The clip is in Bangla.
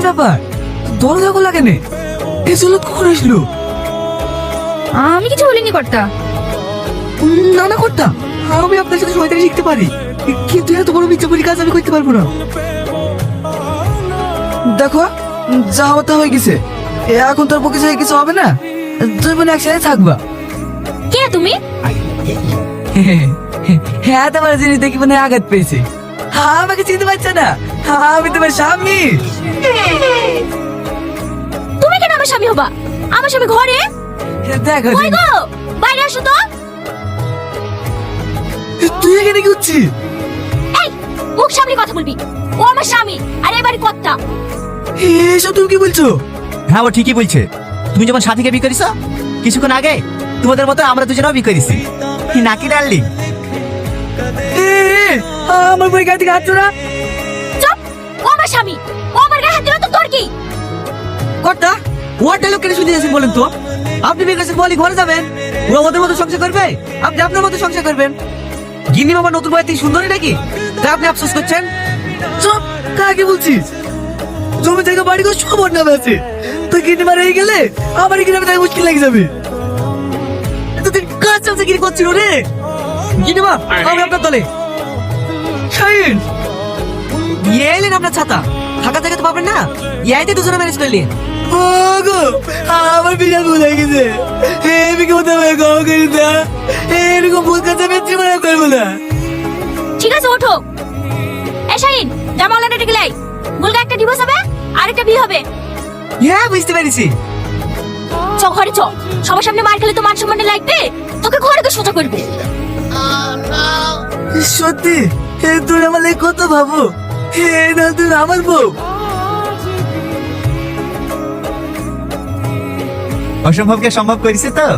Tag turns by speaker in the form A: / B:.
A: ব্যাপার, দরজা খোলা কেন? এসলো কখন আসলো?
B: আমি কিছু বলিনি কর্তা।
A: না না কর্তা, আমি আপনার সাথে শয়তানি শিখতে পারি, কিন্তু এত বড় মিথ্যাবাদী কাজ আমি করতে পারবো না। দেখো, যা হতে হয়ে গেছে, এখন তোর পক্ষে কিছু হবে না। তুই বোন একসাথে থাকবা।
B: কে তুমি?
A: হ্যাঁ, তোমার জিনিস দেখি মনে হয় আঘাত পেয়েছে। আমাকে চিনতে পারছো না? আমি তোমার স্বামী।
B: তুমি কেন আমার স্বামী হবা? আমার স্বামী ঘরে।
A: দেখো
B: কই গো, বাইরে আসো তো।
A: তুই এখানে কি হচ্ছিস?
B: এই, মুখ সামনে কথা বলবি। ও আমার স্বামী আর এবারে কর্তা।
A: এসব তুমি কি বলছো?
C: হ্যাঁ, ও ঠিকই বলছে। তুমি যখন সাথীকে বিয়ে করিস কিছুক্ষণ আগে, তোমাদের মতো আমরা দুজনেও বিয়ে করেছি নাকি ডার্লিং?
A: আমার বই গাড়ি থেকে হাঁটছো না।
B: চুপ, ও আমার স্বামী, ও আমার গায়ে হাত দিল তো তোর কি?
A: কর্তা, ওর ডায়লগ কেন শুনতে যাচ্ছেন বলেন তো? আপনি বিয়ে করছেন বলি ঘরে যাবেন, ও আমাদের মতো সংসার করবে, আপনি আপনার মতো সংসার করবেন। গিন্নি মামা নতুন বই থেকে সুন্দরী নাকি, তা আপনি আফসোস করছেন? চুপ, কাকে বলছিস? জমি থেকে বাড়ি করে সব ওর নামে আছে। তুই গিন্নি মারা হয়ে গেলে আমার এই গ্রামে থাকা মুশকিল লেগে যাবে। তো তুই কাজ চালছে কি করছিস রে? গিন্নি মা, আমি আপনার দলে। শাহিন, এলেন আপনার ছাতা, থাকা জায়গা তো পাবেন না, ইয়াইতে দুজনে ম্যানেজ করলেন। ওগো, আমার বিশাল ভুল হয়ে গেছে। আমি কোথাও গাও করি না, এরকম ভুল কাজ আমি জীবনে করবো না।
B: ঠিক আছে, ওঠো। এই শাহিন, জামা ওলাটা ডেকে লাই। বুলগা একটা ডিভোর্স হবে আর একটা বিয়ে হবে।
A: হ্যাঁ, বুঝতে পেরেছি।
B: চ ঘরে চ, সবার সামনে মার খেলে তো মান সম্মানে লাগবে। তোকে ঘরে তো সোজা করবে।
A: সত্যি তুই আমার লেগে কত ভাবো। হে না, তুই আমার বউ।
C: অসম্ভবকে সম্ভব করেছে তো।